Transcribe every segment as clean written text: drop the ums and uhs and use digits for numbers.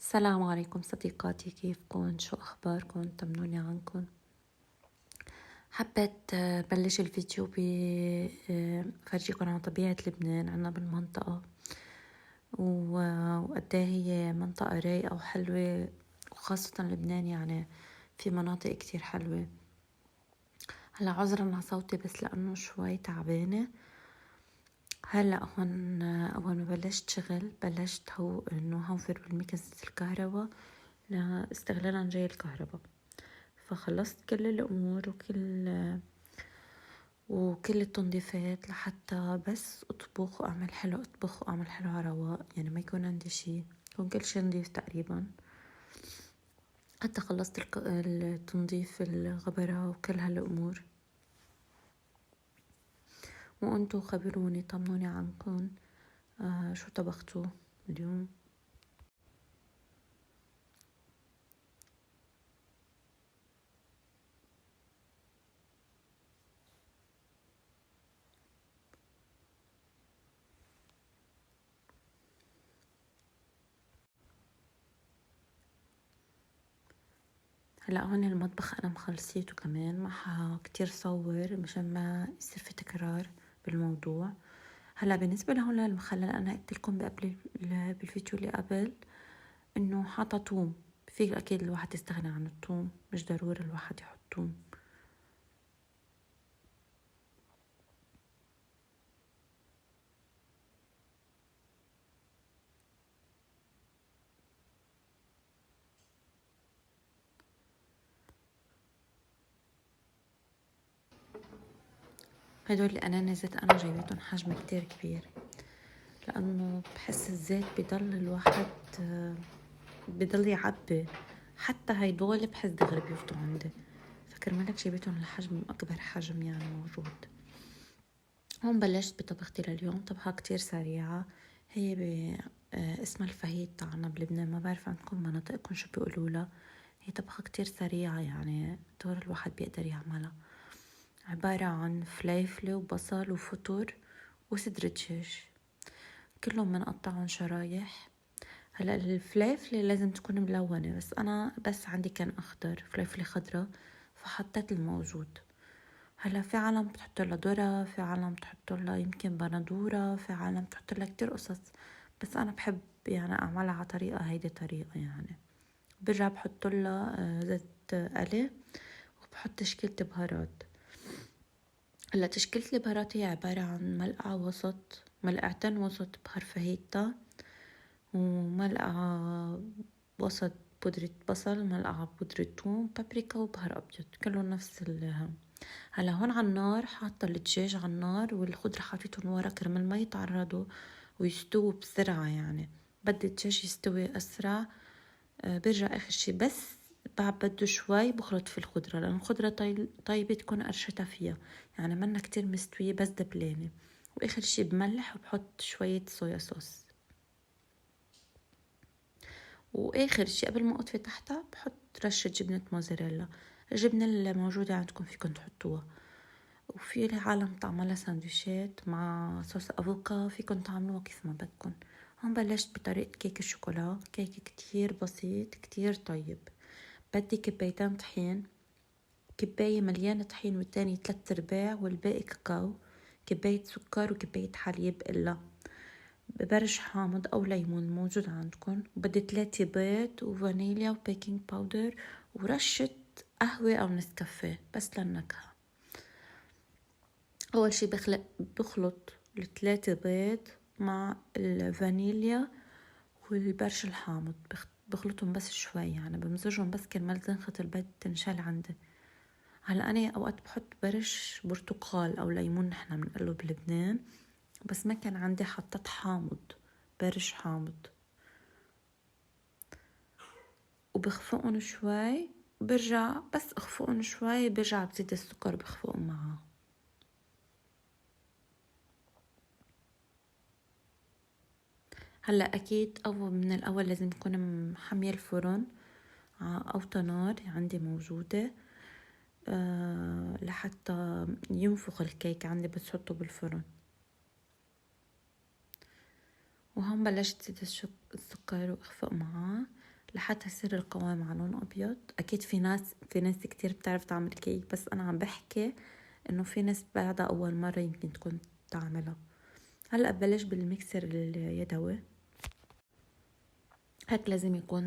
السلام عليكم صديقاتي، كيفكن؟ شو أخباركن؟ طمنوني عنكن. حبيت بلش الفيديو بفرجيكن عن طبيعة لبنان عنا بالمنطقة وقديه هي منطقة رايقة وحلوة، وخاصة لبنان يعني في مناطق كتير حلوة. هلا عذرا على صوتي بس لأنه شوي تعبانة. هلا هون أول ما بلشت شغل بلشت إنه هنفر بالمكنسة الكهرباء لاستغلالا جاي الكهرباء، فخلصت كل الأمور وكل التنظيفات لحتى بس أطبخ وأعمل حلو، أطبخ وأعمل حلو على رواق، يعني ما يكون عندي شي، يكون كل شي نظيف تقريبا. حتى خلصت التنظيف الغبرة وكل هالأمور. وأنتو خبروني، طمنوني عنكم. شو طبختوا اليوم؟ هلا هون المطبخ أنا مخلصيته كمان، ما كتير صور مشان ما يصير في تكرار بالموضوع. هلا بالنسبة لهون للمخلل أنا قلت لكم قبل بالفيديو اللي قبل إنه حاطة توم. في أكيد الواحد يستغنى عن التوم، مش ضروري الواحد يحط توم. هدول الأناناسات أنا جايبتهم حجم كتير كبير، لأنه بحس الزيت بضل الواحد بضل يعبي. حتى هيدول بحس دغري بيفضوا عندي، فكرمالك جايبتهم لحجم أكبر حجم يعني موجود. هون بلشت بطبختي لليوم، طبخة كتير سريعة. هي اسمها الفهيد تاعنا بلبنان، ما بعرف عندكم مناطقكم شو بيقولوا لها. هي طبخة كتير سريعة، يعني دور الواحد بيقدر يعملها. عبارة عن فليفلة وبصل وفطر وصدر دجاج، كلهم منقطعهم شرايح. هلا الفليفلة لازم تكون ملونة، بس أنا بس عندي كان أخضر، فليفلة خضرة، فحطيت الموجود. هلا في عالم بتحط لها ذرة، في عالم بتحط لها يمكن بندورة، في عالم بتحط لها كتير قصص، بس أنا بحب يعني أعملها على طريقة، هيدي طريقة يعني. برجع بحط لها زيت قلي، وبحط تشكيلة بهارات. هلا تشكيلة البهارات هي عبارة عن ملعقة وسط، ملعقتين وسط بهار فاهيتا، وملعقة وسط بودرة بصل، ملعقة بودرة ثوم، بابريكا وبهار أبيض، كله نفس هلا هون على النار حاطة الدجاج على النار، والخضرة حاطيتهم ورا كرمال ما يتعرضوا ويستووا بسرعة. يعني بدي الدجاج يستوي أسرع. برجع آخر شي بس بعد بده شوي بخلط في الخضرة، لأن الخضرة طيبة تكون قرشتها فيها، يعني منا كتير مستوية بس دبلانة. وآخر شي بملح وبحط شوية صويا صوص. وآخر شي قبل ما أطفي تحتها بحط رشة جبنة موزاريلا. الجبنة اللي موجودة عندكم فيكم تحطوها. وفي عالم تعملها سندويشات مع صوص افوكا، فيكن تعملوها كيف ما بدكن. هون بلشت بطريقة كيك الشوكولا، كيك كتير بسيط كتير طيب. بدي كبايتين طحين، كباية مليانة طحين والتاني 3/4 والباقي كاكاو، كباية سكر وكباية حليب إلا ببرش حامض أو ليمون موجود عندكن. وبدي 3 بيض وفانيليا وبيكنج باودر ورشة قهوة أو نسكافيه بس للنكهة. أول شي بخلط ال3 بيض مع الفانيليا والبرش الحامض، بخلطهم بس شوي، يعني بمزجهم بس كرمال زنخة البيض تنشال عندي. هلا أنا أوقات بحط برش برتقال أو ليمون، نحنا بنقله بلبنان، بس ما كان عندي حطت حامض، برش حامض. وبخفقهم شوي، برجع بس أخفقهم شوي، برجع بزيد السكر بخفقهم معاه. هلا اكيد اول من الاول لازم يكون محمية الفرن على اوطى نار عندي موجودة، لحتى ينفخ الكيك عندي بس حطه بالفرن. وهون بلشت زيد السكر واخفق معاه. لحتى يصير القوام على لون ابيض. اكيد في ناس كتير بتعرف تعمل كيك، بس انا عم بحكي انه في ناس بعدها اول مرة يمكن تكون تعملها. هلا ببلش بالميكسر اليدوي. هيك لازم يكون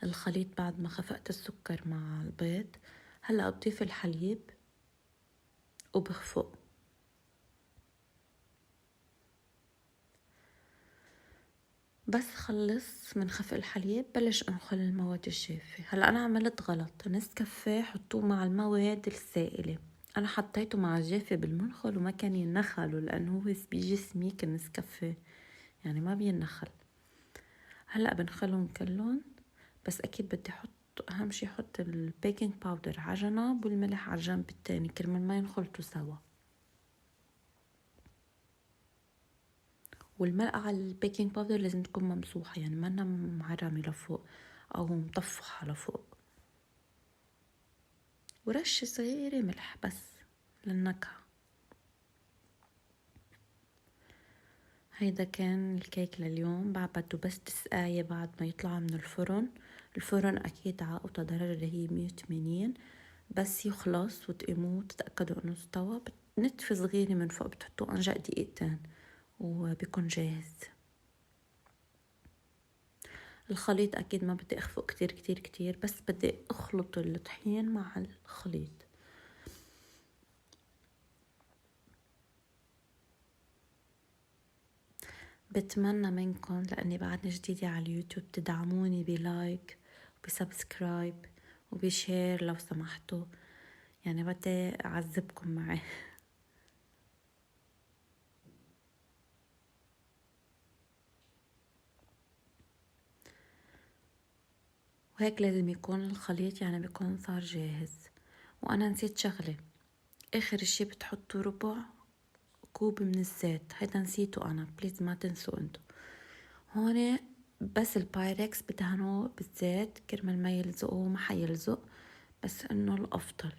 الخليط بعد ما خفقت السكر مع البيض. هلا بضيف الحليب وبخفق. بس خلص من خفق الحليب بلش انخل المواد الجافة. هلا انا عملت غلط، نسكافيه حطوه مع المواد السائلة، انا حطيته مع الجافة بالمنخل وما كان ينخله لانه هو بيجي سميك النسكافيه، يعني ما بينخل. هلا بنخلهم كلهم، بس اكيد بدي احط اهم شي احط البيكنج باودر على جنب والملح على الجنب التاني كرمال ما ينخلطوا سوا. والمرقة على البيكنج باودر لازم تكون ممسوحة، يعني ما معرمة لفوق او مطفحة لفوق. ورشة صغيرة ملح بس للنكهة. هيدا كان الكيك لليوم. بعبده بس دقايق بعد ما يطلع من الفرن. الفرن اكيد على قطع درجة اللي هي 180، بس يخلص وتقيموه تتأكدوا انه استوى. نتفة صغيرة من فوق بتحطوه انجا دقيقتين وبيكون جاهز. الخليط اكيد ما بدي اخفق كتير كتير كتير، بس بدي اخلط الطحين مع الخليط. بتمنى منكم لاني بعدني جديدة على اليوتيوب تدعموني بلايك وبسبسكرايب وبشير لو سمحتوا، يعني بدي اعذبكم معي. وهيك لازم يكون الخليط، يعني بيكون صار جاهز. وانا نسيت شغلة، اخر اشي بتحطوا ربع كوب من الزيت، هيدا نسيته انا، بليز ما تنسوا انتو. هون بس البايركس بدهنوه بالزيت كرمال ما يلزقه، ما حيلزق، بس انه الافضل.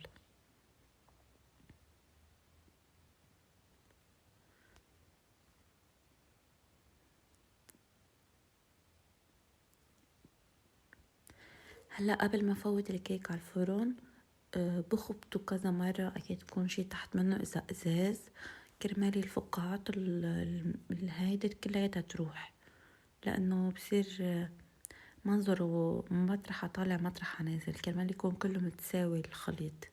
هلا قبل ما فوت الكيك على الفرن بخبطه كذا مرة، اكيد تكون شي تحت منه اذا ازاز كرمال الفقاعات الهيدي كلها تروح، لانه بصير منظره مطرحة طالع مطرحة نازل كرمال يكون كله متساوي الخليط.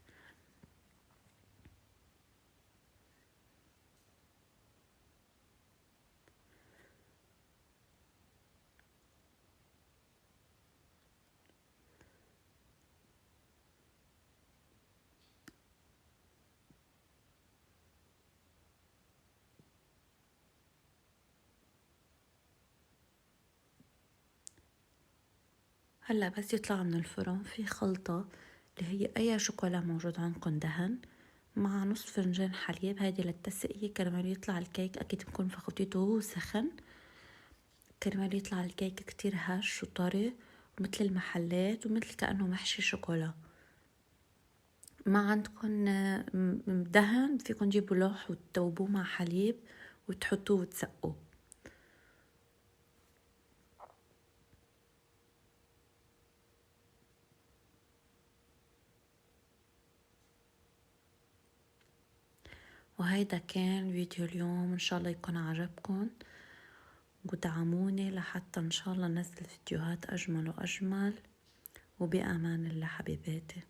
هلا بس يطلع من الفرن في خلطة اللي هي اي شوكولا موجود عندكم دهن مع نص فنجان حليب، هيدي للتسقية كرمال يطلع الكيك. اكيد بكون فخوتيته وهو سخن كرمال يطلع الكيك كتير هش وطري مثل المحلات ومثل كأنه محشي شوكولا. ما عندكم دهن فيكن تجيبوا لوح وتذوبوه مع حليب وتحطوه وتسقوه. وهيدا كان فيديو اليوم، ان شاء الله يكون عجبكم ودعموني لحتى ان شاء الله ننزل فيديوهات اجمل واجمل. وبأمان الله حبيباتي.